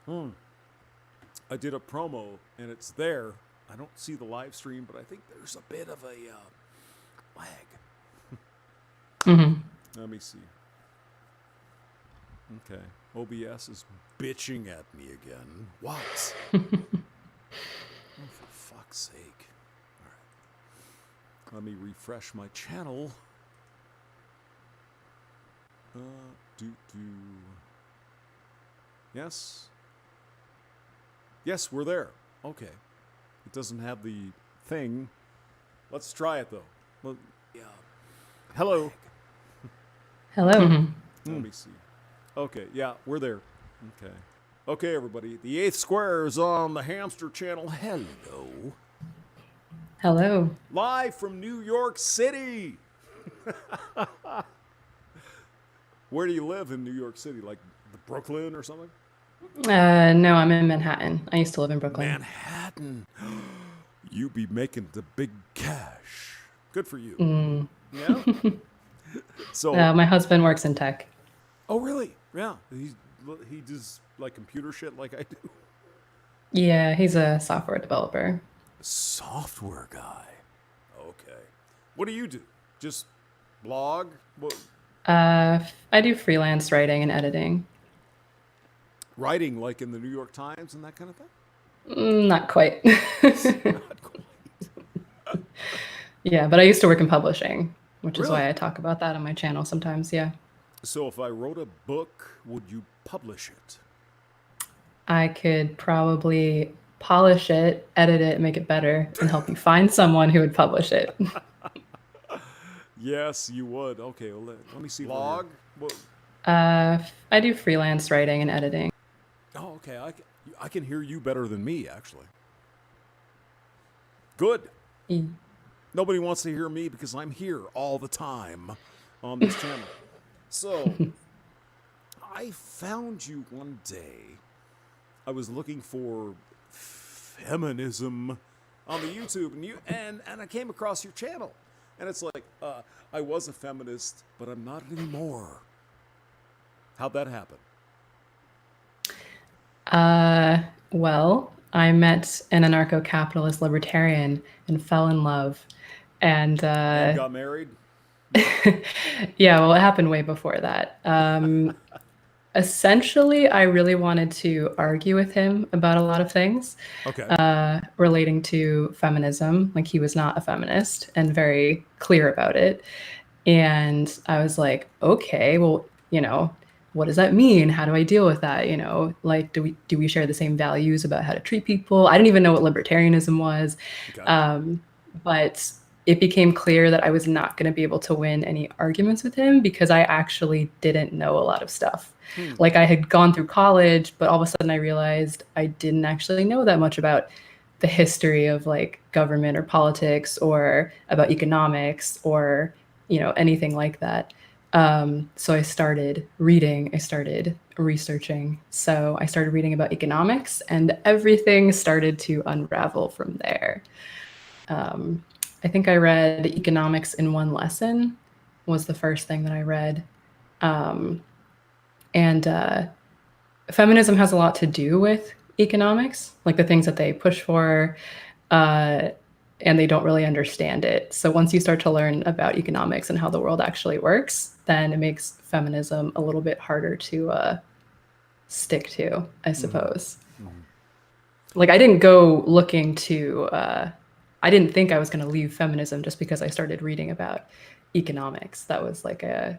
Hmm. I did a promo, and it's there. I don't see the live stream, but I think there's a bit of a lag. Hmm. Let me see. Okay. OBS is bitching at me again. What? Oh, for fuck's sake. All right. Let me refresh my channel. Do. Yes? Yes, we're there. Okay. It doesn't have the thing. Let's try it, though. Yeah. Hello. Hello. Let me see. Okay, yeah, we're there. Okay. Okay, everybody. The Eighth Square is on the Hamster channel. Hello. Hello. Live from New York City. Where do you live in New York City? Like Brooklyn or something? No, I'm in Manhattan. I used to live in Brooklyn. Manhattan. You be making the big cash. Good for you. Mm. Yeah? So, My husband works in tech. oh, really? Yeah. He does like computer shit like I do. Yeah, he's a software developer. Software guy. Okay. What do you do? Just blog? What, I do freelance writing and editing. writing like in the New York Times and that kind of thing? Not quite. Not quite. Yeah, but I used to work in publishing, which is Really? why I talk about that on my channel sometimes. Yeah. So if I wrote a book, would you publish it? I could probably polish it, edit it, make it better, and help you find someone who would publish it. Yes, you would. Okay, well, let me see. Blog? What? I do freelance writing and editing. Oh, okay. I can hear you better than me, actually. Good. Mm. Nobody wants to hear me because I'm here all the time on this channel. So, I found you one day. I was looking for feminism on the YouTube, and I came across your channel, and it's like I was a feminist, but I'm not anymore. How'd that happen? Well, I met an anarcho-capitalist libertarian and fell in love. And And got married? yeah, well, it happened way before that. Essentially, I really wanted to argue with him about a lot of things Okay. relating to feminism. Like, he was not a feminist and very clear about it. And I was like, okay, well, what does that mean? How do I deal with that? Like, do we share the same values about how to treat people? I didn't even know what libertarianism was. Okay. But it became clear that I was not going to be able to win any arguments with him because I actually didn't know a lot of stuff. Like, I had gone through college, but all of a sudden I realized I didn't actually know that much about the history of like government or politics or about economics or anything like that. So I started reading, I started researching. So I started reading about economics, and everything started to unravel from there. I think I read Economics in One Lesson was the first thing that I read. And feminism has a lot to do with economics, like the things that they push for, uh, and they don't really understand it. So once you start to learn about economics and how the world actually works, then it makes feminism a little bit harder to stick to, I suppose. Like, I didn't go looking to I didn't think I was going to leave feminism just because I started reading about economics. That was like a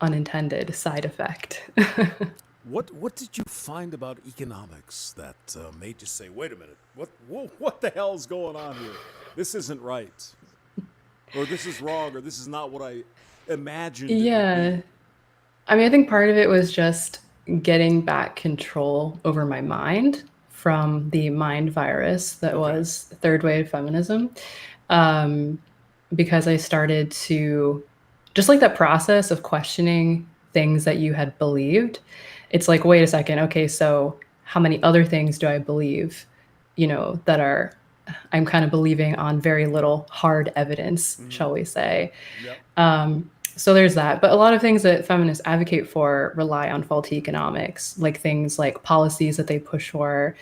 unintended side effect. What did you find about economics that made you say, "Wait a minute, what the hell's going on here? This isn't right, or this is wrong, or this is not what I imagined it would Yeah. be." I mean, I think part of it was just getting back control over my mind from the mind virus that Okay. was third wave feminism. Um, because I started to just like that process of questioning things that you had believed. It's like, wait a second, okay, so how many other things do I believe, that are I'm kind of believing on very little hard evidence, shall we say. Yep. So there's that. But a lot of things that feminists advocate for rely on faulty economics, like things like policies that they push for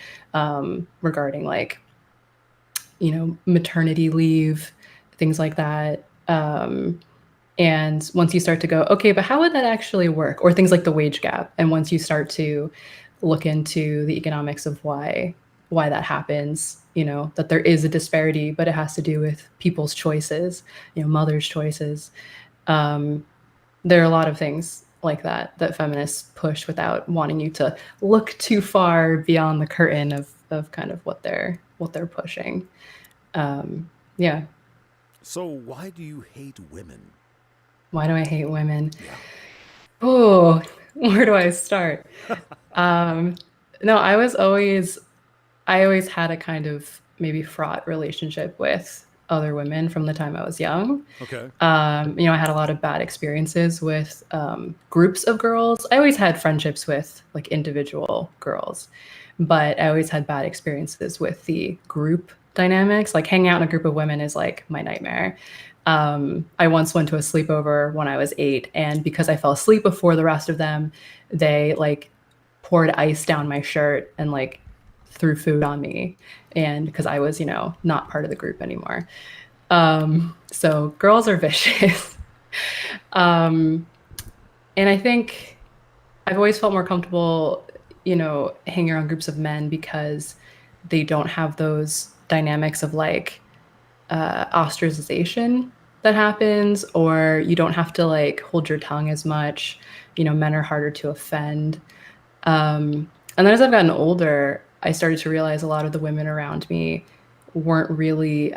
regarding like, maternity leave, things like that. And once you start to go, okay, but how would that actually work? Or things like the wage gap. And once you start to look into the economics of why that happens, that there is a disparity, but it has to do with people's choices, mothers' choices. There are a lot of things like that feminists push without wanting you to look too far beyond the curtain of kind of what they're pushing. Yeah. So why do you hate women? Why do I hate women? Yeah. Oh, where do I start? Um, no, I always had a kind of maybe fraught relationship with other women from the time I was young. Okay. I had a lot of bad experiences with groups of girls. I always had friendships with like individual girls, but I always had bad experiences with the group dynamics. Like hanging out in a group of women is like my nightmare. I once went to a sleepover when I was 8, and because I fell asleep before the rest of them, they like poured ice down my shirt and like threw food on me, and because I was, not part of the group anymore. So girls are vicious. um, and I think I've always felt more comfortable, hanging around groups of men because they don't have those dynamics of like ostracization that happens, or you don't have to like hold your tongue as much. Men are harder to offend. And then as I've gotten older, I started to realize a lot of the women around me weren't really,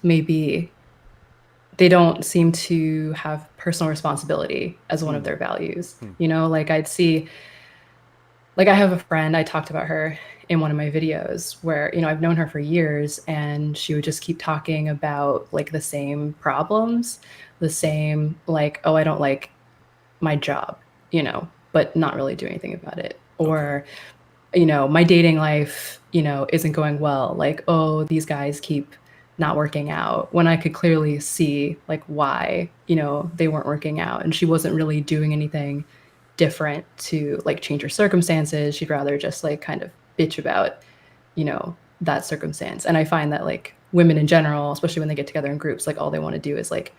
maybe they don't seem to have personal responsibility as one of their values. Like I'd see, like I have a friend, I talked about her in one of my videos where, I've known her for years, and she would just keep talking about like the same problems, the same like, oh, I don't like my job, but not really do anything about it. Or, my dating life, isn't going well. Like, oh, these guys keep not working out, when I could clearly see like why, they weren't working out. And she wasn't really doing anything different to like change her circumstances. She'd rather just like kind of bitch about, that circumstance. And I find that like women in general, especially when they get together in groups, like all they want to do is like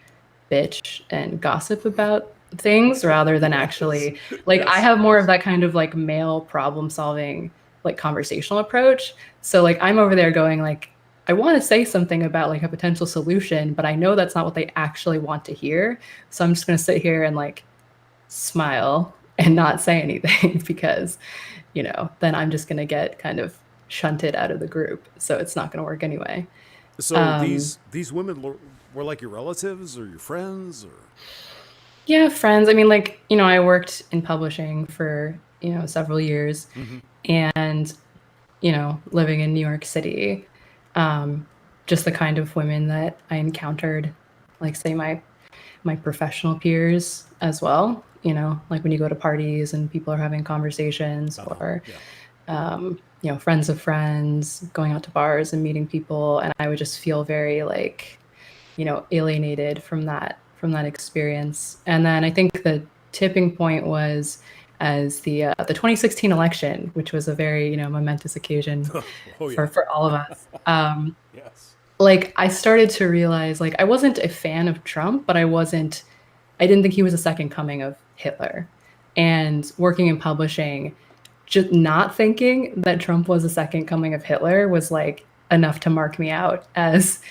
bitch and gossip about things rather than actually like I Yes. have more of that kind of like male problem solving like conversational approach. So like I'm over there going like, I want to say something about like a potential solution, but I know that's not what they actually want to hear. So I'm just going to sit here and like smile and not say anything because, then I'm just going to get kind of shunted out of the group. So it's not going to work anyway. So these women were like your relatives or your friends or Yeah, friends. I mean, like, I worked in publishing for, several years, and, living in New York City, just the kind of women that I encountered, like say my professional peers as well, like when you go to parties and people are having conversations, or yeah. friends of friends going out to bars and meeting people, and I would just feel very like, alienated from that experience. And then I think the tipping point was as the 2016 election, which was a very momentous occasion Oh yeah. for all of us. Yes. Like I started to realize like I wasn't a fan of Trump, but I didn't think he was a second coming of Hitler. And working in publishing, just not thinking that Trump was a second coming of Hitler was like enough to mark me out as,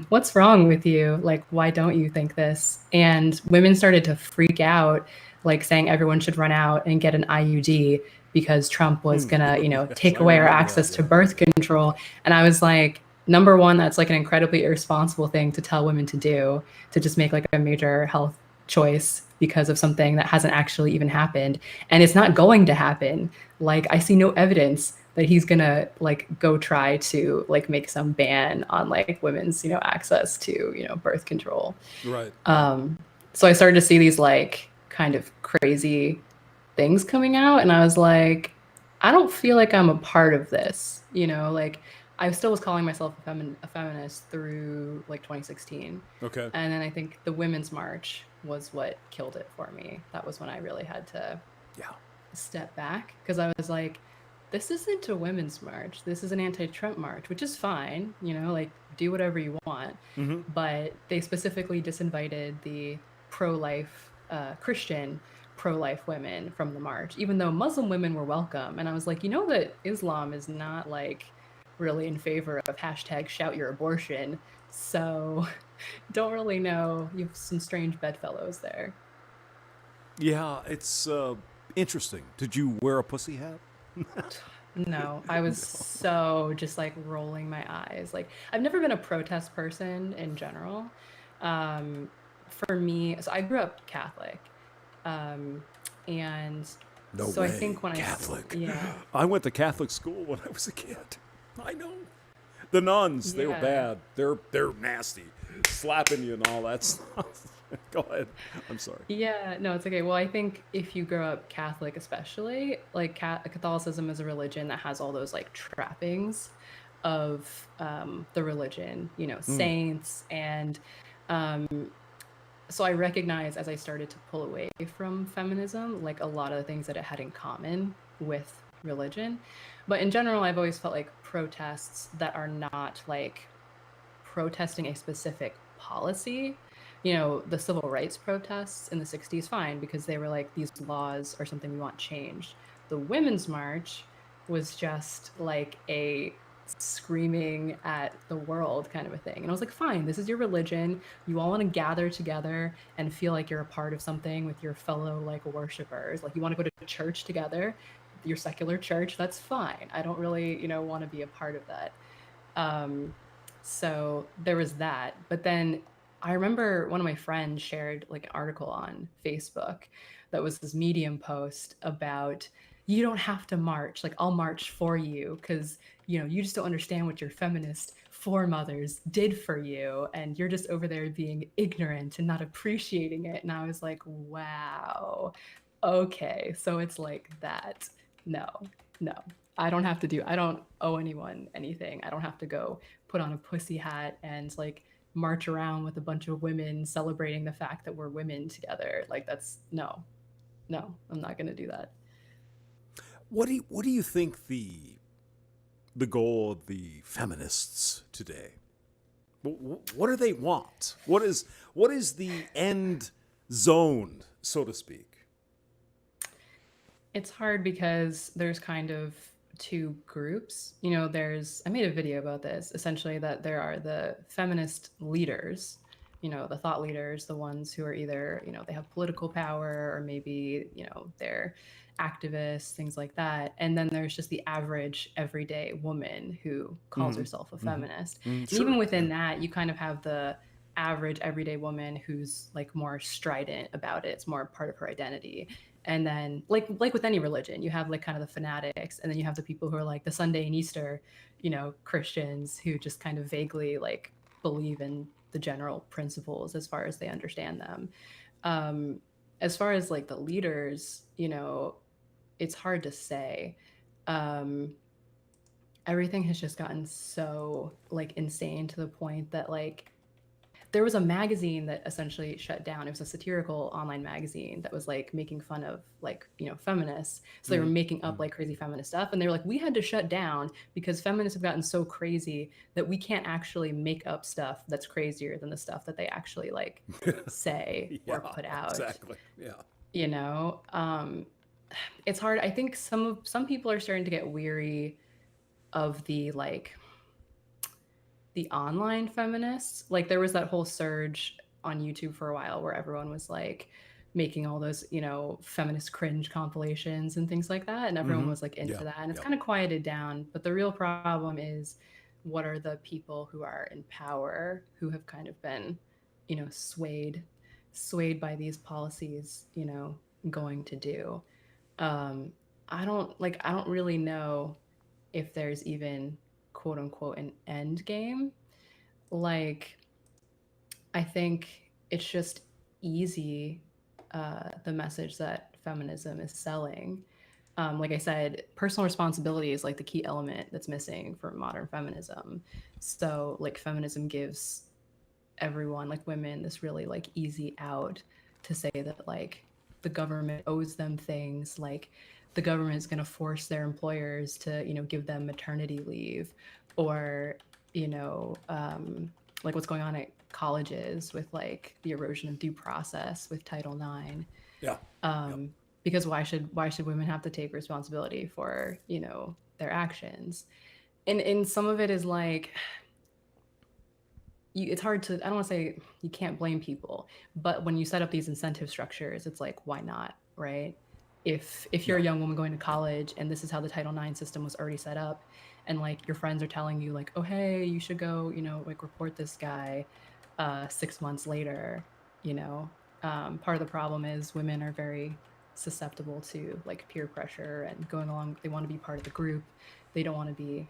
what's wrong with you? Like, why don't you think this? And women started to freak out, like saying everyone should run out and get an IUD because Trump was gonna, Yes, take I away our remember access that. to Yeah. birth control. And I was like, number one, that's like an incredibly irresponsible thing to tell women to do, to just make like a major health choice because of something that hasn't actually even happened. And it's not going to happen. Like I see no evidence that he's gonna like go try to like make some ban on like women's, access to, birth control. Right. So I started to see these like kind of crazy things coming out, and I was like, I don't feel like I'm a part of this, like I still was calling myself a feminist through like 2016. Okay. And then I think the Women's March was what killed it for me. That was when I really had to Yeah. step back because I was like, this isn't a women's march. This is an anti-Trump march, which is fine, like do whatever you want. Mm-hmm. But they specifically disinvited the pro-life Christian pro-life women from the march, even though Muslim women were welcome. And I was like, that Islam is not like really in favor of hashtag shout your abortion. So don't really know. You have some strange bedfellows there. Yeah, it's interesting. Did you wear a pussy hat? No, I was No. so just like rolling my eyes. Like, I've never been a protest person in general. Um, for me, so I grew up Catholic. Um, and No so I way. think Catholic. yeah, I went to Catholic school when I was a kid. I know. The nuns, they were yeah. bad. They're nasty. Slapping you and all that stuff. Go ahead. I'm sorry. Yeah, no, it's okay. Well, I think if you grow up Catholic, especially, like Catholicism is a religion that has all those like trappings of the religion, Mm. saints. And so I recognize as I started to pull away from feminism, like a lot of the things that it had in common with religion. But in general, I've always felt like protests that are not like protesting a specific policy. The civil rights protests in the 60s, fine, because they were like, these laws are something we want changed. The Women's March was just like a screaming at the world kind of a thing. And I was like, fine, this is your religion. You all want to gather together and feel like you're a part of something with your fellow like worshipers. Like you want to go to church together, your secular church, that's fine. I don't really, want to be a part of that. Um, so there was that. But then I remember one of my friends shared like an article on Facebook that was this Medium post about you don't have to march. Like I'll march for you because you just don't understand what your feminist foremothers did for you, and you're just over there being ignorant and not appreciating it. And I was like, wow, okay, so it's like that. No, no. I don't owe anyone anything. I don't have to go put on a pussy hat and like march around with a bunch of women celebrating the fact that we're women together. Like that's no, no, I'm not going to do that. What do you think the goal of the feminists today? What do they want? What is the end zone, so to speak? It's hard because there's kind of two groups. I made a video about this essentially that there are the feminist leaders, the thought leaders, the ones who are either, they have political power or maybe, they're activists, things like that. And then there's just the average everyday woman who calls Mm-hmm. herself a Mm-hmm. feminist. Mm, And even sure. Yeah. within that, you kind of have the average everyday woman who's like more strident about it. It's more part of her identity. And then like with any religion, you have like kind of the fanatics, and then you have the people who are like the Sunday and Easter, Christians who just kind of vaguely like believe in the general principles as far as they understand them. um as far as like the leaders, it's hard to say. um Everything has just gotten so like insane to the point that like there was a magazine that essentially shut down. It was a satirical online magazine that was like making fun of like, feminists. So they were making up Mm-hmm. like crazy feminist stuff. And they were like, we had to shut down because feminists have gotten so crazy that we can't actually make up stuff that's crazier than the stuff that they actually like say or Yeah. put out. Exactly. Yeah. You know, it's hard. I think some people are starting to get weary of the like the online feminists. Like there was that whole surge on YouTube for a while where everyone was like making all those, feminist cringe compilations and things like that. And everyone Mm-hmm. was like into Yeah. that. And it's Yeah. kind of quieted down. But the real problem is what are the people who are in power who have kind of been, swayed by these policies, going to do. Um, I don't really know if there's even quote unquote an end game. Like I think it's just easy, the message that feminism is selling. like I said, personal responsibility is like the key element that's missing from modern feminism. So like feminism gives everyone, like women, this really like easy out to say that like the government owes them things, like the government is going to force their employers to, give them maternity leave, or like what's going on at colleges with like the erosion of due process with Title IX. Yeah. Yep. Because why should women have to take responsibility for their actions? And some of it is like, it's hard to, I don't want to say you can't blame people, but when you set up these incentive structures, it's like, why not, right? If you're Yeah. a young woman going to college and this is how the Title IX system was already set up, and like your friends are telling you like, oh hey, you should go, like report this guy 6 months later, part of the problem is women are very susceptible to like peer pressure and going along. They want to be part of the group. They don't want to be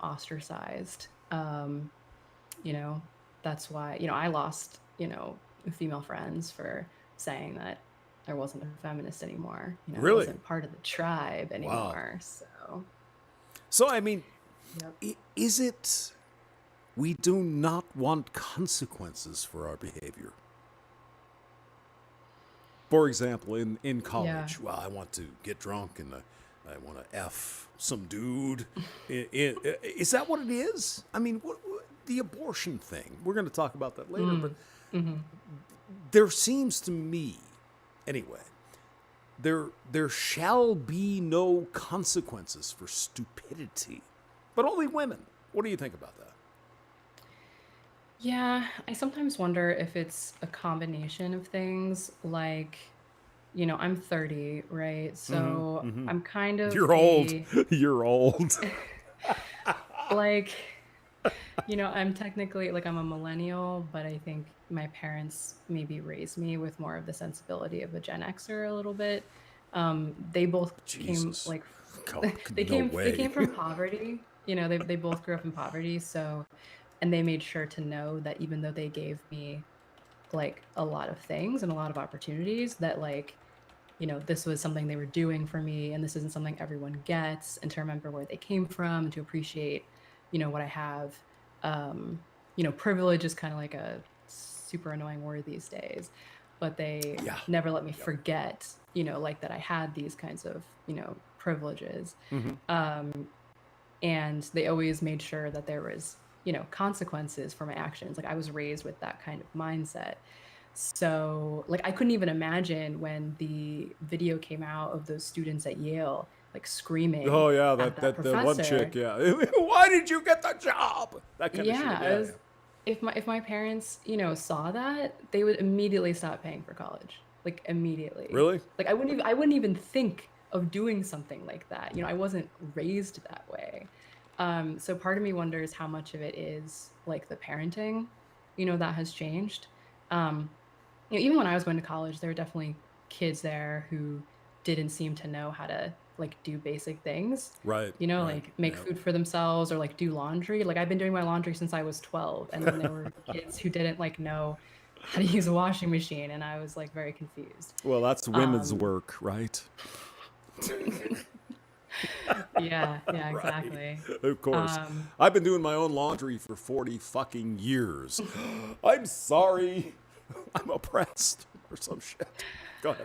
ostracized. You know, that's why, I lost, female friends for saying that I wasn't a feminist anymore. I Really? wasn't part of the tribe Wow. anymore. So, So, I mean, yep. is it we do not want consequences for our behavior? For example, in Yeah. college, well, I want to get drunk and I want to F some dude. Is that what it is? I mean, the abortion thing, we're going to talk about that later, but there seems to me, anyway, there shall be no consequences for stupidity, but only women. What do you think about that? Yeah, I sometimes wonder if it's a combination of things. Like, I'm 30, right? So I'm kind of You're old. a, You're old. like, I'm technically like I'm a millennial, but I think my parents maybe raised me with more of the sensibility of a Gen Xer a little bit. They both came Jesus. like God, they no came way. from poverty. They both grew up in poverty, so and they made sure to know that even though they gave me like a lot of things and a lot of opportunities, that like this was something they were doing for me, and this isn't something everyone gets, and to remember where they came from and to appreciate, what I have. Privilege is kind of like a super annoying word these days, but they Yeah. never let me Yep. forget, like that I had these kinds of, privileges. And they always made sure that there was, consequences for my actions. Like I was raised with that kind of mindset. So, like, I couldn't even imagine when the video came out of those students at Yale, like screaming Oh yeah, at that that one chick. professor. Yeah. Why did you get the job? That kind of shit. Yeah, Yeah, yeah. if my parents, saw that, they would immediately stop paying for college. Like immediately. Really? Like I wouldn't even think of doing something like that. I wasn't raised that way. So part of me wonders how much of it is like the parenting, that has changed. Um, Even when I was going to college, there were definitely kids there who didn't seem to know how to like do basic things, Right. Right. like make Yeah. food for themselves or like do laundry. Like I've been doing my laundry since I was 12. And then there were kids who didn't like know how to use a washing machine. And I was like very confused. Well, that's women's Um, work, right? yeah, Right. exactly. Of course. Um, I've been doing my own laundry for 40 fucking years. I'm sorry. I'm oppressed or some shit. Go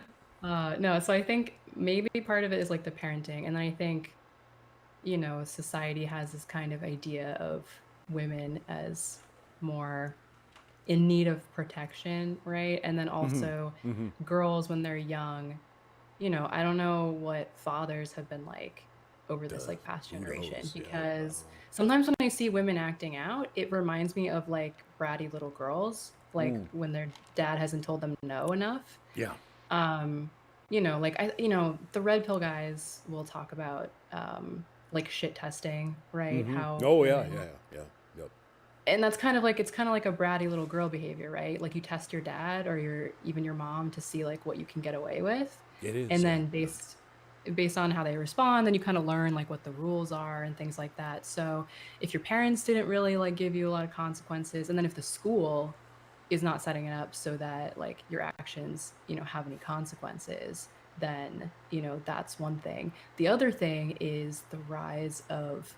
ahead. no, so I think maybe part of it is like the parenting. And then I think, society has this kind of idea of women as more in need of protection, right? And then also girls when they're young, I don't know what fathers have been like over this like past Who generation, knows? Yeah. I don't because know. sometimes when I see women acting out, it reminds me of like bratty little girls, like when their dad hasn't told them no enough. Yeah. Like the red pill guys will talk about like shit testing, right? How Oh, yeah. women, Yeah. Yeah. Yep. and that's kind of like, it's kind of like a bratty little girl behavior, right? Like you test your dad or even your mom to see like what you can get away with. It is. And Yeah. then Yeah. based on how they respond, then you kind of learn like what the rules are and things like that. So if your parents didn't really like give you a lot of consequences, and then if the school is not setting it up so that like your actions, have any consequences, then, that's one thing. The other thing is the rise of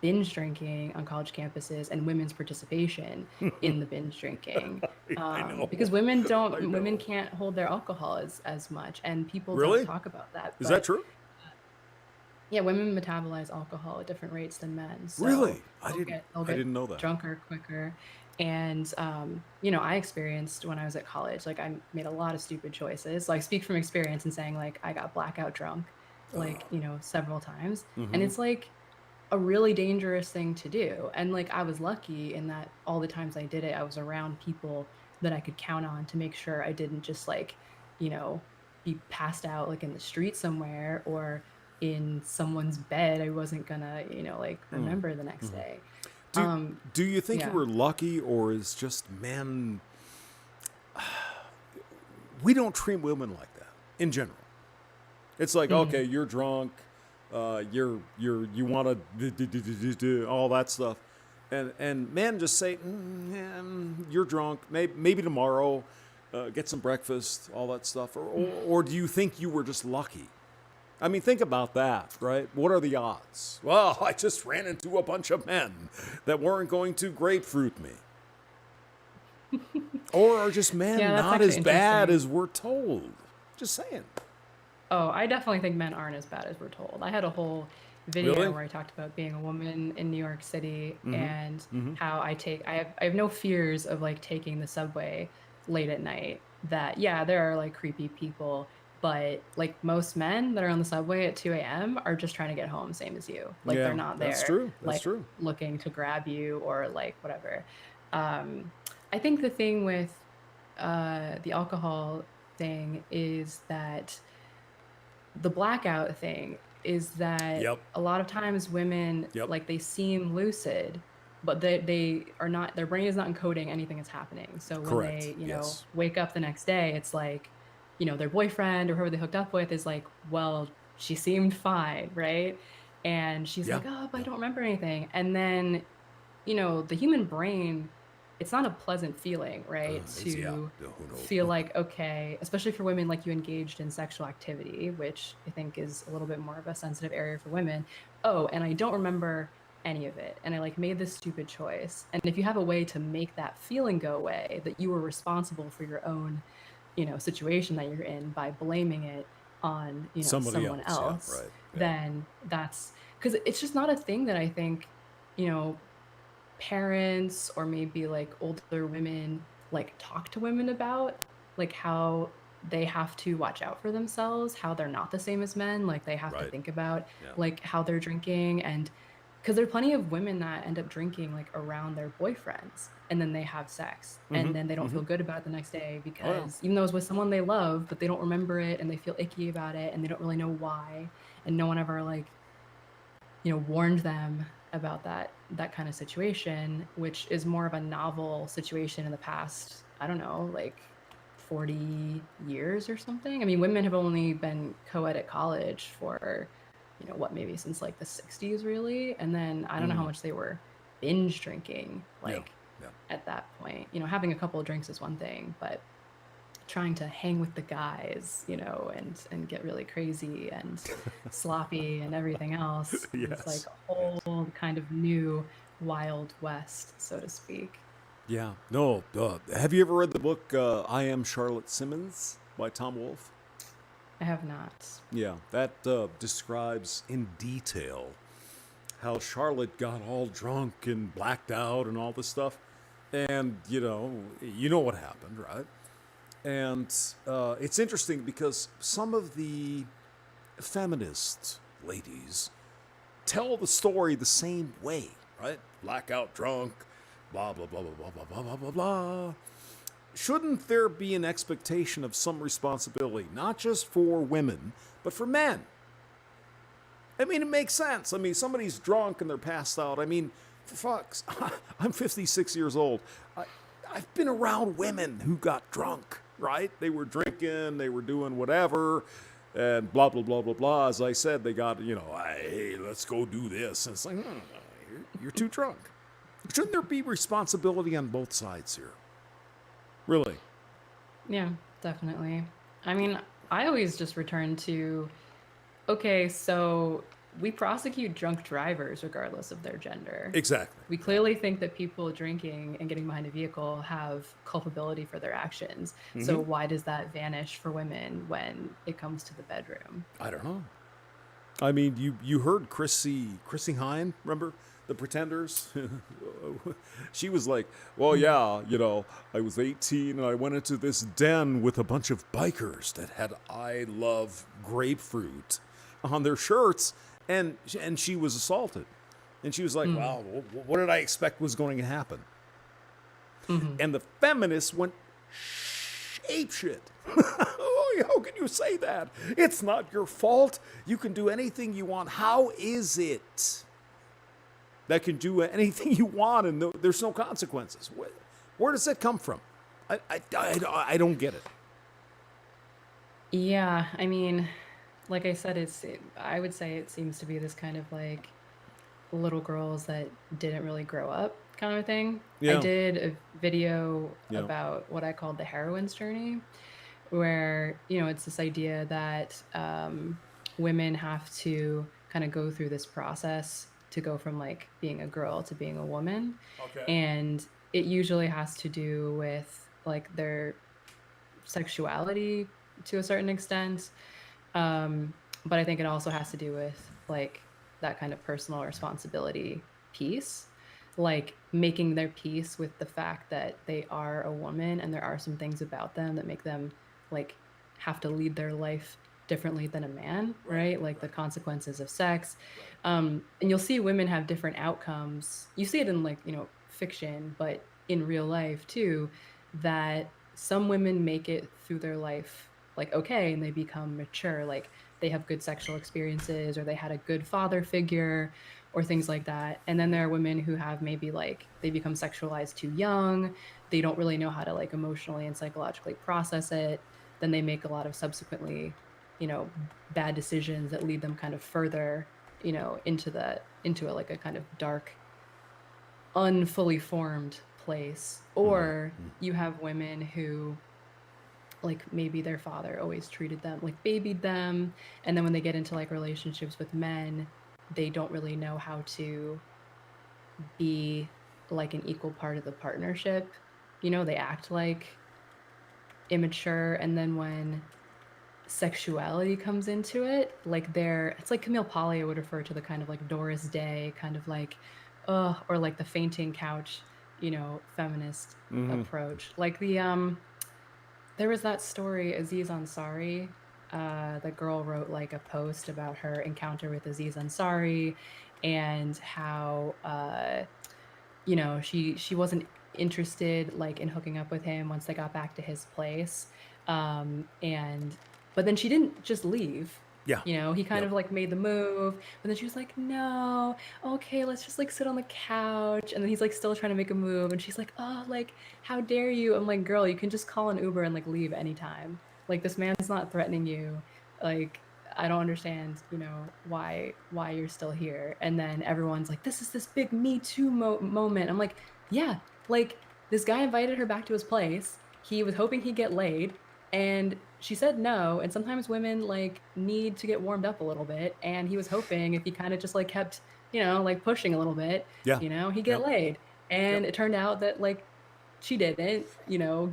binge drinking on college campuses and women's participation in the binge drinking, I know. because I women know. can't hold their alcohol as much, and people don't Really? talk about that. Is that But true? yeah, women metabolize alcohol at different rates than men, so Really? I they'll didn't. get they'll I get didn't know that. drunker quicker. And I experienced when I was at college, like I made a lot of stupid choices. So I speak from experience and saying like I got blackout drunk, like several times, and it's like a really dangerous thing to do. And like I was lucky in that all the times I did it, I was around people that I could count on to make sure I didn't just like, you know, be passed out like in the street somewhere or in someone's bed I wasn't gonna, like remember the next day. Do Do you think you Yeah. were lucky, or is just men? We don't treat women like that in general. It's like, okay, you're drunk, you want to all that stuff, and men just say, you're drunk. Maybe tomorrow, get some breakfast, all that stuff, or do you think you were just lucky? I mean, think about that, right? What are the odds? Well, I just ran into a bunch of men that weren't going to grapefruit me. Or are just Yeah, men that's not actually as bad interesting. as we're told? Just saying. Oh, I definitely think men aren't as bad as we're told. I had a whole video Really? where I talked about being a woman in New York City and how I have no fears of like taking the subway late at night. That yeah, there are like creepy people, but like most men that are on the subway at 2 a.m. are just trying to get home, same as you. Like they're Yeah, not that's there true. That's like true. looking to grab you or like whatever. I think the thing with the alcohol thing is that the blackout thing is that Yep. a lot of times women Yep. like they seem lucid, but they are not, their brain is not encoding anything that's happening. So when Correct. they, Yes. wake up the next day, it's like, their boyfriend or whoever they hooked up with is like, well, she seemed fine, right? And she's Yeah. like, oh, but I Yeah. don't remember anything. And then the human brain, it's not a pleasant feeling, right? Yeah. To Who knows? feel like, okay, especially for women, like you engaged in sexual activity, which I think is a little bit more of a sensitive area for women. Oh, and I don't remember any of it. And I like made this stupid choice. And if you have a way to make that feeling go away, that you were responsible for your own, situation that you're in by blaming it on, Somebody someone else. Yeah. else, Right. Yeah. then that's because it's just not a thing that I think, you know, parents or maybe like older women like talk to women about, like how they have to watch out for themselves, how they're not the same as men, like they have to Right. think about Yeah. like how they're drinking. And because there are plenty of women that end up drinking like around their boyfriends and then they have sex and then they don't feel good about it the next day Oh yeah. because even though it's with someone they love, but they don't remember it and they feel icky about it and they don't really know why, and no one ever like warned them about that kind of situation, which is more of a novel situation in the past, I don't know, like 40 years or something. I mean, women have only been co-ed at college for, what, maybe since like the 60s, really. And then I don't know how much they were binge drinking, Yeah. like Yeah. at that point. Having a couple of drinks is one thing, but trying to hang with the guys, and get really crazy and sloppy and everything else is like Yes. a Yes. whole kind of new wild west, so to speak. Yeah. No. Have you ever read the book "I Am Charlotte Simmons" by Tom Wolfe? I have not. Yeah. That describes in detail how Charlotte got all drunk and blacked out and all this stuff, and you know what happened, right? And it's interesting because some of the feminist ladies tell the story the same way, right? Blackout drunk, blah, blah, blah, blah, blah, blah, blah, blah, blah, blah. Shouldn't there be an expectation of some responsibility, not just for women, but for men? I mean, it makes sense. I mean, somebody's drunk and they're passed out. I mean, for fucks, I'm 56 years old. I've been around women who got drunk, right? They were drinking, they were doing whatever, and blah, blah, blah, blah, blah. As I said, they got, hey, let's go do this. And it's like, you're too drunk. Shouldn't there be responsibility on both sides here? Really. Yeah, definitely. I mean, I always just return to, okay, so we prosecute drunk drivers regardless of their gender. Exactly. We Yeah. clearly think that people drinking and getting behind a vehicle have culpability for their actions. So why does that vanish for women when it comes to the bedroom? I don't know. I mean, you heard Chrissy Hine, remember the Pretenders? She was like, "Well, yeah, I was 18 and I went into this den with a bunch of bikers that had 'I love grapefruit' on their shirts, and she was assaulted." And she was like, Mm. "Well, what did I expect was going to happen?" Hmm. And the feminists went ape shit. Oh, how can you say that? It's not your fault. You can do anything you want. How is it that can do anything you want and there's no consequences? Where does that come from? I don't get it. Yeah, I mean, like I said, I would say it seems to be this kind of like little girls that didn't really grow up kind of thing. I Yeah, did a video yeah, about what I called the heroine's journey, where, it's this idea that women have to kind of go through this process to go from like being a girl to being a woman. okay. And it usually has to do with like their sexuality to a certain extent. Um, but I think it also has to do with like that kind of personal responsibility piece, like making their peace with the fact that they are a woman and there are some things about them that make them like have to lead their life differently than a man, Right, right? Like the right, consequences of sex. right. And you'll see women have different outcomes. You see it in like, fiction, but in real life too, that some women make it through their life like okay and they become mature, like they have good sexual experiences or they had a good father figure or things like that. And then there are women who have maybe like they become sexualized too young, they don't really know how to like emotionally and psychologically process it, then they make a lot of subsequently, you know bad decisions that lead them kind of further, into a like a kind of dark, unfully formed place. Or you have women who like maybe their father always treated them like babied them, and then when they get into like relationships with men, they don't really know how to be like an equal part of the partnership. They act like immature, and then when sexuality comes into it, like it's like Camille Paglia would refer to the kind of like Doris Day kind of like or like the fainting couch, feminist approach. Like there was that story, Aziz Ansari. The girl wrote like a post about her encounter with Aziz Ansari and how she wasn't interested like in hooking up with him once they got back to his place. And but then she didn't just leave. Yeah, He kind yep. of like made the move, but then she was like, "No, okay, let's just like sit on the couch." And then he's like still trying to make a move, and she's like, "Oh, like how dare you?" I'm like, "Girl, you can just call an Uber and like leave anytime. Like this man's not threatening you. Like I don't understand, why you're still here." And then everyone's like, "This is this big Me Too moment." I'm like, "Yeah, like this guy invited her back to his place. He was hoping he'd get laid, and she said no. And sometimes women like need to get warmed up a little bit. And he was hoping if he kind of just like kept, like pushing a little bit, Yeah, he'd get yep, laid." yep. And it turned out that like she didn't,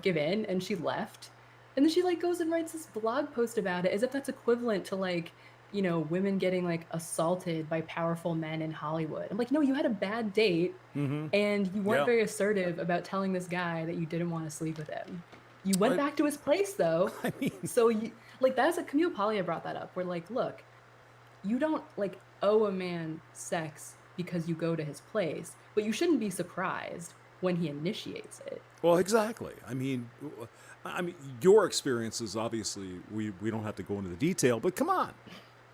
give in, and she left. And then she like goes and writes this blog post about it as if that's equivalent to like, women getting like assaulted by powerful men in Hollywood. I'm like, no, you had a bad date and you weren't Yeah. very assertive about telling this guy that you didn't want to sleep with him. You went I, back to his place though. I mean, So you like that's a Camille Paglia brought that up. Where like, look, you don't like owe a man sex because you go to his place, but you shouldn't be surprised when he initiates it. well, exactly. I mean, your experiences, obviously, we don't have to go into the detail, but come on.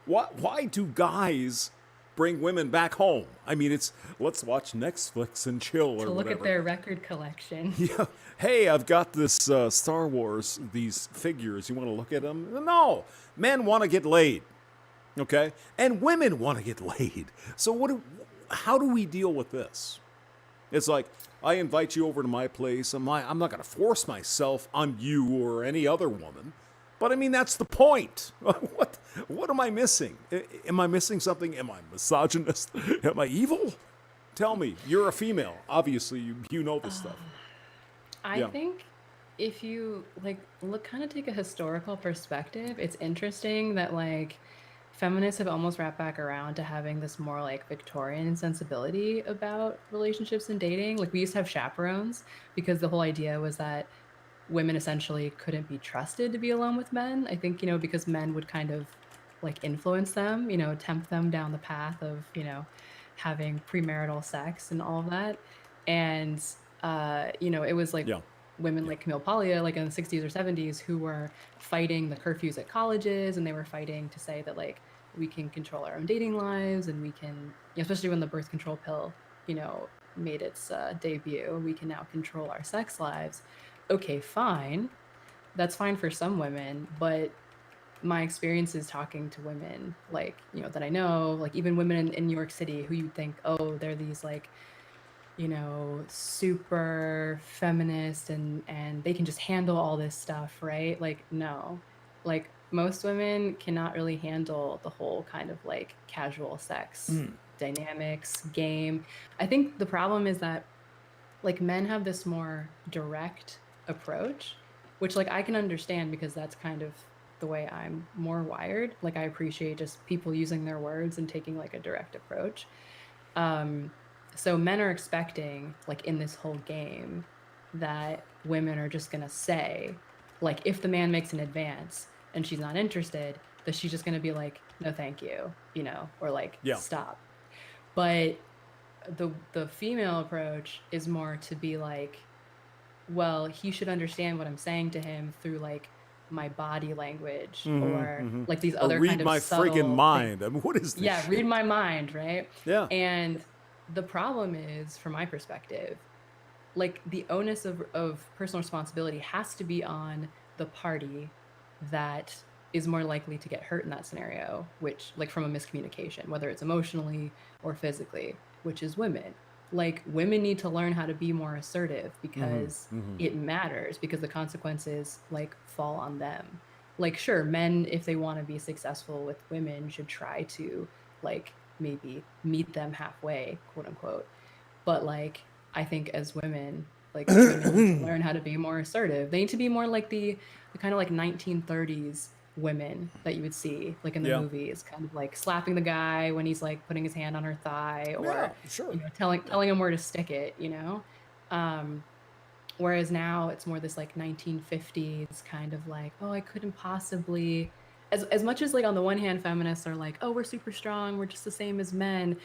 Why do guys bring women back home? I mean, it's let's watch Netflix and chill or To look at whatever. their record collection. Yeah. Hey, I've got this Star Wars, these figures. You want to look at them? No. Men want to get laid. Okay? And women want to get laid. So how do we deal with this? It's like, I invite you over to my place. I'm not going to force myself on you or any other woman. But I mean, that's the point. What am I missing? Am I missing something? Am I misogynist? Am I evil? Tell me. You're a female. Obviously, you know this stuff. I Yeah. think if you like look kind of take a historical perspective, it's interesting that like feminists have almost wrapped back around to having this more like Victorian sensibility about relationships and dating. Like we used to have chaperones because the whole idea was that women essentially couldn't be trusted to be alone with men. I think, because men would kind of like influence them, tempt them down the path of, having premarital sex and all of that. And, it was like Yeah. women Yeah. like Camille Paglia, like in the 60s or 70s, who were fighting the curfews at colleges, and they were fighting to say that like we can control our own dating lives and we can, especially when the birth control pill, made its debut, we can now control our sex lives. Okay, fine. That's fine for some women, but my experience is talking to women like, that I know, like even women in New York City who you think, oh, they're these like, super feminist and they can just handle all this stuff, right? Like, no. Like most women cannot really handle the whole kind of like casual sex dynamics game. I think the problem is that like men have this more direct approach, which like I can understand because that's kind of the way I'm more wired. Like I appreciate just people using their words and taking like a direct approach. Um, so men are expecting like in this whole game that women are just gonna say, like if the man makes an advance and she's not interested, that she's just gonna be like, no, thank you, or like Yeah. stop. But the female approach is more to be like, well, he should understand what I'm saying to him through like my body language or like these Or other read kind of my freaking subtle mind. I mean, what is this yeah, read shit? my mind, right? Yeah. And the problem is, from my perspective, like the onus of personal responsibility has to be on the party that is more likely to get hurt in that scenario, which like from a miscommunication, whether it's emotionally or physically, which is women. Like women need to learn how to be more assertive because it matters, because the consequences like fall on them. Like sure, men, if they want to be successful with women, should try to like maybe meet them halfway, quote unquote. But like I think as women, like women need to learn how to be more assertive. They need to be more like the kind of like 1930s women that you would see like in the Yeah. movies, kind of like slapping the guy when he's like putting his hand on her thigh, Yeah. or Sure. telling him where to stick it. Um, whereas now it's more this like 1950s kind of like, oh, I couldn't possibly, as much as like on the one hand feminists are like, oh, we're super strong, we're just the same as men.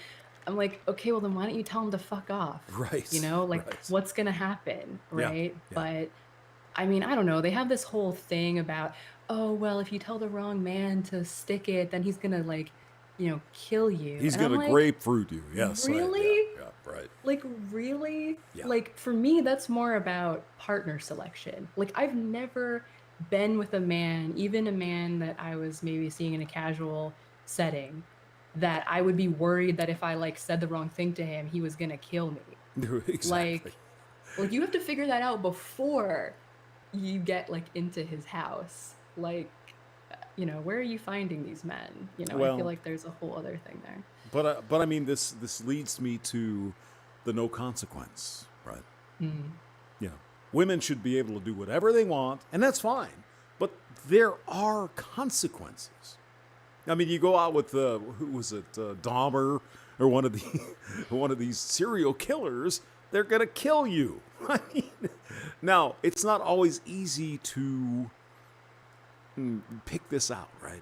I'm like, okay, well then why don't you tell him to fuck off? Right. Like Right. what's gonna happen, Yeah. right? Yeah. But I mean, I don't know. They have this whole thing about, oh, well, if you tell the wrong man to stick it, then he's gonna like, kill you. He's And I'm gonna like, grapefruit you. Yes. Yeah. really? Yeah. Right. Like, really? Yeah. Like, for me, that's more about partner selection. Like, I've never been with a man, even a man that I was maybe seeing in a casual setting, that I would be worried that if I like said the wrong thing to him, he was gonna kill me. Exactly. Like you have to figure that out before you get like into his house. Like, where are you finding these men? I feel Well, like there's a whole other thing there. but I mean, this leads me to the no consequence, right? Women should be able to do whatever they want, and that's fine. But there are consequences. I mean, you go out with who was it, Dahmer, or one of the one of these serial killers. They're gonna kill you. I mean, now it's not always easy to pick this out, right?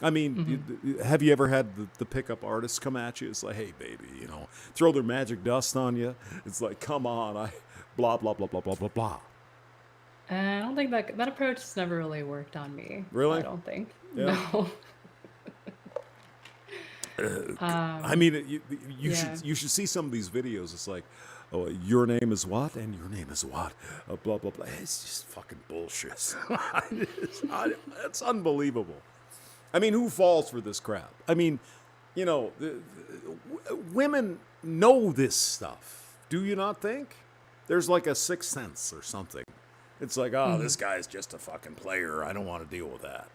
I mean, have you ever had the pickup artists come at you? It's like, hey, baby, throw their magic dust on you. It's like, come on, blah, blah, blah, blah, blah, blah, blah. I don't think that approach has never really worked on me. Really? I don't think. Yeah. No. I mean, you Yeah. should see some of these videos. It's like, oh, your name is what, and your name is what, blah blah blah. It's just fucking bullshit. It's unbelievable. I mean, who falls for this crap? I mean, women know this stuff. Do you not think? There's like a sixth sense or something. It's like, oh, this guy's just a fucking player. I don't want to deal with that.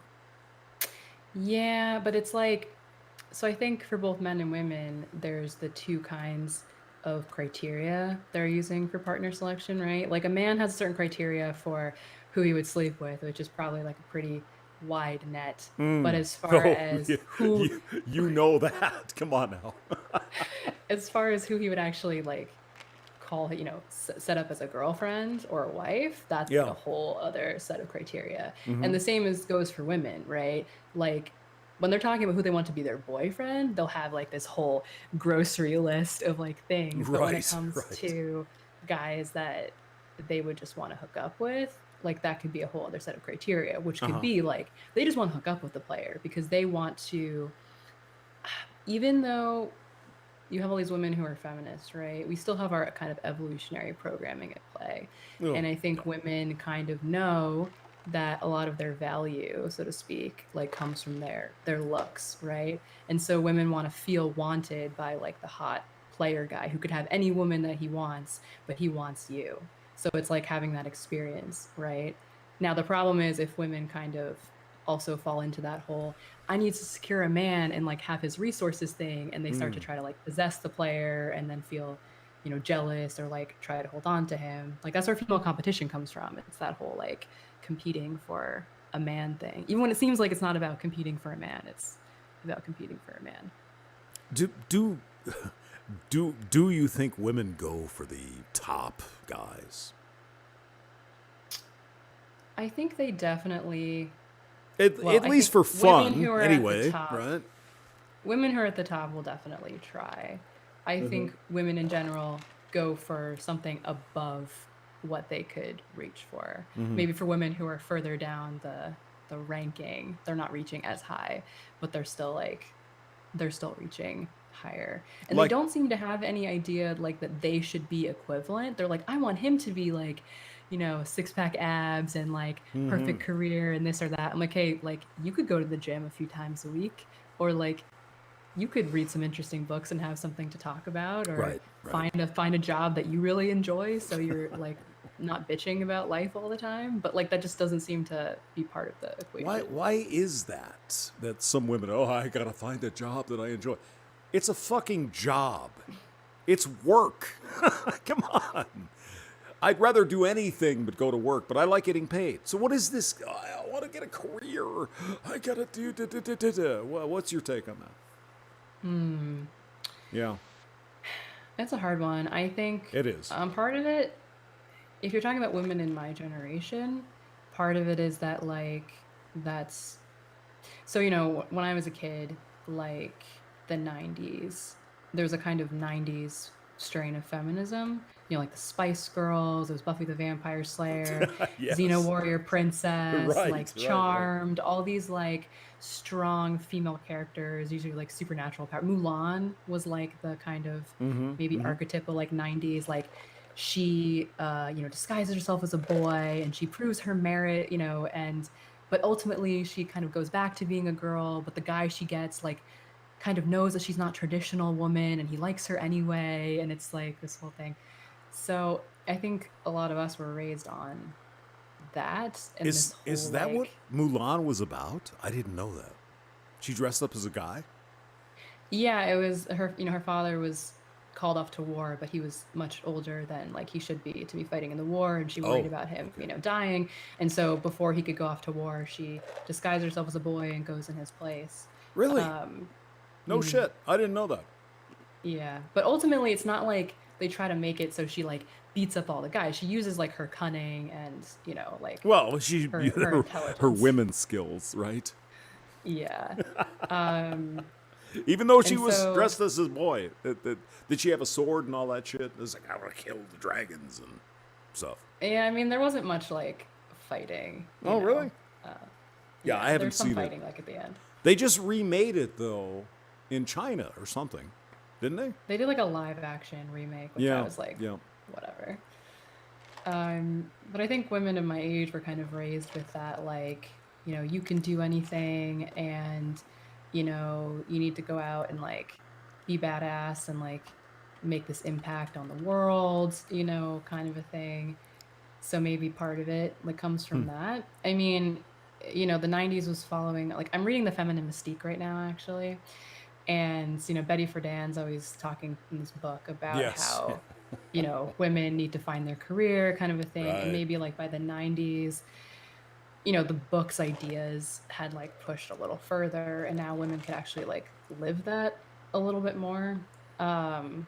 Yeah, but it's like, so I think for both men and women, there's the two kinds of criteria they're using for partner selection, right? Like a man has a certain criteria for who he would sleep with, which is probably like a pretty wide net. But as far Oh, as who, you know that. Come on now. as far as who he would actually like call, set up as a girlfriend or a wife, that's like Yeah. a whole other set of criteria. And the same as goes for women, right? Like when they're talking about who they want to be their boyfriend, they'll have like this whole grocery list of like things. But when it Right, comes right. to guys that they would just want to hook up with, like that could be a whole other set of criteria, which could be like they just want to hook up with the player because they want to, even though you have all these women who are feminists, right? We still have our kind of evolutionary programming at play. Oh, And I think yeah. women kind of know that a lot of their value, so to speak, like comes from their looks, right? And so women want to feel wanted by like the hot player guy who could have any woman that he wants, but he wants you. So it's like having that experience, right? Now the problem is if women kind of also fall into that whole I need to secure a man and like have his resources thing, and they start to try to like possess the player and then feel, jealous or like try to hold on to him. Like that's where female competition comes from. It's that whole like competing for a man thing. Even when it seems like it's not about competing for a man, it's about competing for a man. Do do do you think women go for the top guys? I think they definitely, well, At I least think for women fun, who are at the anyway, top, right? women who are at the top will definitely try. I think women in general go for something above what they could reach for. Maybe for women who are further down the ranking, they're not reaching as high, but they're still reaching higher. And they Like, don't seem to have any idea like that they should be equivalent. They're like, I want him to be like, six pack abs and like perfect career and this or that. I'm like, hey, like you could go to the gym a few times a week, or like you could read some interesting books and have something to talk about, or right, right. find a job that you really enjoy so you're like not bitching about life all the time. But like that just doesn't seem to be part of the equation. Why is that? That some women, oh, I gotta find a job that I enjoy. It's a fucking job. It's work. Come on. I'd rather do anything but go to work, but I like getting paid. So what is this? I want to get a career. I gotta do. Da, da, da, da, da. Well, what's your take on that? Yeah, That's a hard one. I think it is. part of it, if you're talking about women in my generation, part of it is that like that's so when I was a kid, like the 90s, there's a kind of 90s strain of feminism, like the Spice Girls, there was Buffy the Vampire Slayer, Xena Yes. Warrior Princess, Right, like right. Charmed, all these like strong female characters, usually like supernatural power. Mulan was like the kind of maybe archetypal like 90s, like she disguises herself as a boy and she proves her merit, and but ultimately she kind of goes back to being a girl, but the guy she gets like kind of knows that she's not traditional woman and he likes her anyway, and it's like this whole thing. So I think a lot of us were raised on that and this Is whole that what like, Mulan was about? I didn't know that. She dressed up as a guy. yeah, it was her, her father was called off to war, but he was much older than like he should be to be fighting in the war, and she worried Oh, about him, okay. dying. And so before he could go off to war, she disguised herself as a boy and goes in his place. Really? Um, No shit. I didn't know that. Yeah, but ultimately it's not like they try to make it so she like beats up all the guys. She uses like her cunning and, like Well, she her her intelligence. women's skills, right? Yeah. Um Even though she and was so dressed as a boy, did she have a sword and all that shit? It was like, I want to kill the dragons and stuff. yeah, I mean there wasn't much like fighting, Oh, really? Uh Yeah, I yeah, haven't there's some seen it. fighting like at the end. They just remade it though in China or something, didn't they? They did like a live action remake, which I Yeah, was like, yeah. whatever. But I think women of my age were kind of raised with that, like, you can do anything, and, you need to go out and like be badass and like make this impact on the world, you know, kind of a thing. So maybe part of it like comes from that. I mean, you know, the 90s was following, like I'm reading The Feminine Mystique right now actually. And, you know, Betty Friedan's always talking in this book about Yes. how, you know, women need to find their career kind of a thing. And Right. maybe like by the 90s, you know, the book's ideas had like pushed a little further and now women could actually like live that a little bit more. Um, Yep.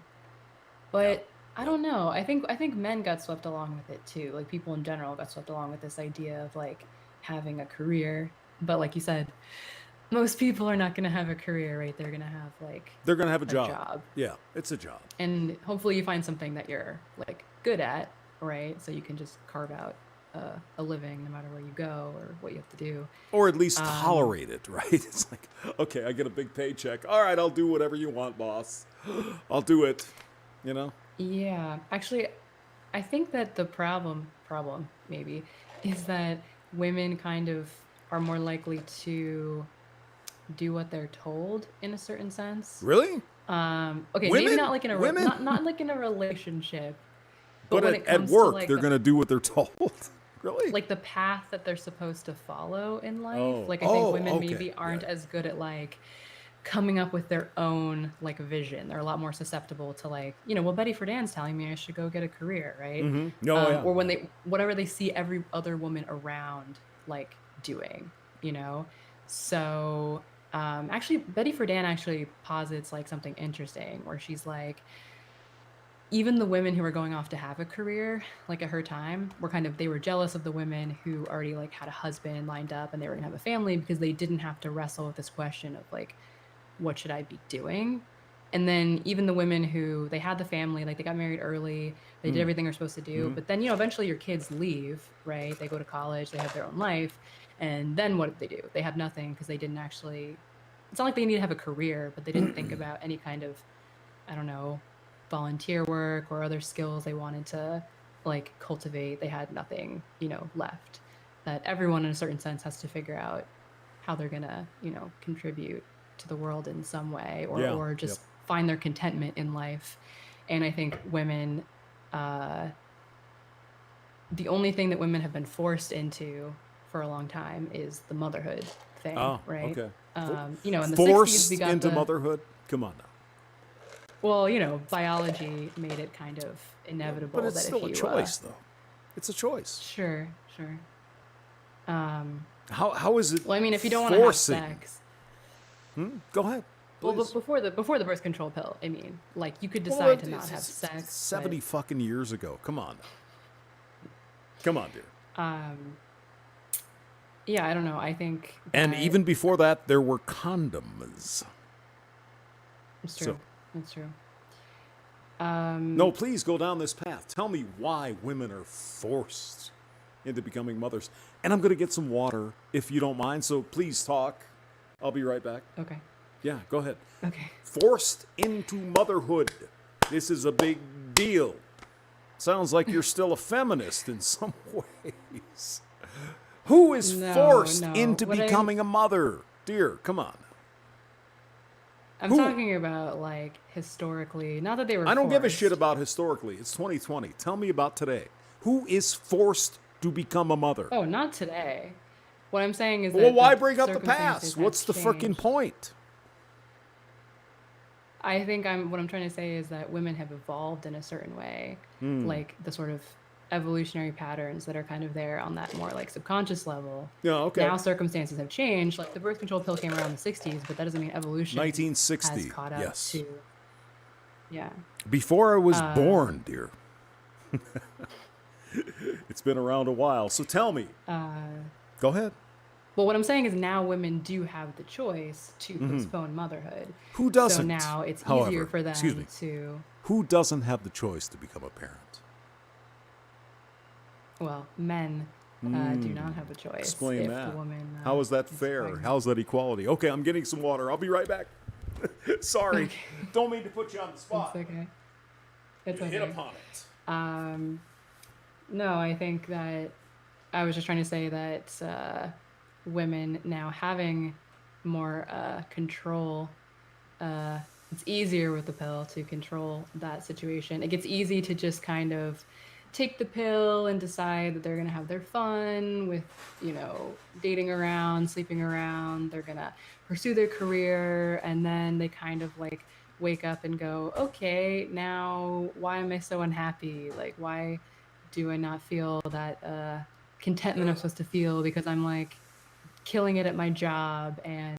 but I Yep. don't know. I think men got swept along with it too. Like people in general got swept along with this idea of like having a career. But like you said, most people are not going to have a career, right? They're going to have like They're gonna have a a job. job. Yeah, it's a job. And hopefully you find something that you're like good at, right? So you can just carve out a living no matter where you go or what you have to do. Or at least Um, tolerate it, right? It's like, okay, I get a big paycheck. All right, I'll do whatever you want, boss. I'll do it. You know? yeah, actually, I think that the problem maybe is that women kind of are more likely to do what they're told in a certain sense. Really? Okay, maybe not Women? like in a Women? not like in a relationship, but But when it at comes to work, like they're gonna do what they're told. Really? the path that they're supposed to follow in life. Oh. Like I think Oh, women okay. maybe Yeah. aren't as good at like coming up with their own like vision. They're a lot more susceptible to like, you know, well, Betty Friedan's telling me I should go get a career, right? No, yeah, Or when yeah. they whatever they see every other woman around like doing, you know. So actually, Betty Friedan actually posits like something interesting where she's like, even the women who were going off to have a career, like at her time, were kind of they were jealous of the women who already like had a husband lined up and they were gonna have a family because they didn't have to wrestle with this question of like, what should I be doing? And then even the women who they had the family, like they got married early, they did everything they're supposed to do, but then you know eventually your kids leave, right? They go to college, they have their own life, and then what do they do? They have nothing because they didn't actually. It's not like they need to have a career, but they didn't think about any kind of, I don't know, volunteer work or other skills they wanted to like cultivate. They had nothing, you know, left. That everyone in a certain sense has to figure out how they're gonna, you know, contribute to the world in some way Yeah. or Yep. just find their contentment in life. And I think women, the only thing that women have been forced into for a long time is the motherhood thing, Oh, right? okay. You know, in the 60s, we Forced got into the, motherhood? Come on now. well, you know, biology made it kind of But inevitable it's that if still a you, choice, though. It's a choice. sure, sure. Um, How is it well, I mean, if you don't want to have forcing? sex, Go ahead, well, please. before the birth control pill, I mean, like you could Well, decide to not have it's sex, but 70 fucking years ago. Come on now. Come on, dear. um, yeah, I don't know. I think And that even before that, there were condoms. it's So, true. It's true. no, please go down this path. Tell me why women are forced into becoming mothers. And I'm going to get some water if you don't mind. So please talk. I'll be right back. Okay. Yeah, go ahead. Okay. Forced into motherhood. This is a big deal. Sounds like you're still a feminist in some ways. Who is No, forced no. into What becoming a mother? Dear, come on. I'm Who? talking about like historically, not that they were I don't give a forced. shit about historically. It's 2020. Tell me about today. Who is forced to become a mother? Oh, not today. What I'm saying is Well, that why the bring up the circumstances past? have What's the freaking changed. point? I think what I'm trying to say is that women have evolved in a certain way, like the sort of evolutionary patterns that are kind of there on that more like subconscious level. Yeah, okay. Now circumstances have changed. Like the birth control pill came around in the 60s, but that doesn't mean evolution has 1960. caught up Yes. to, yeah. Before I was born, dear. It's been around a while. So tell me. Go ahead. Well, what I'm saying is now women do have the choice to postpone motherhood. Who So doesn't? now it's However, easier for excuse them me. to, Who doesn't have the choice to become a parent? well, men do not have a choice. Explain if that. The woman, How is that is fair? pregnant. How's that equality? Okay, I'm getting some water. I'll be right back. Sorry. Okay. Don't mean to put you on the spot. It's okay. It's You hit okay. upon it. No, I think that I was just trying to say that women now having more control It's easier with the pill to control that situation. It gets easy to just kind of take the pill and decide that they're going to have their fun with, dating around, sleeping around. They're going to pursue their career. And then they kind of like wake up and go, okay, now why am I so unhappy? Like, why do I not feel that contentment I'm supposed to feel because I'm like killing it at my job and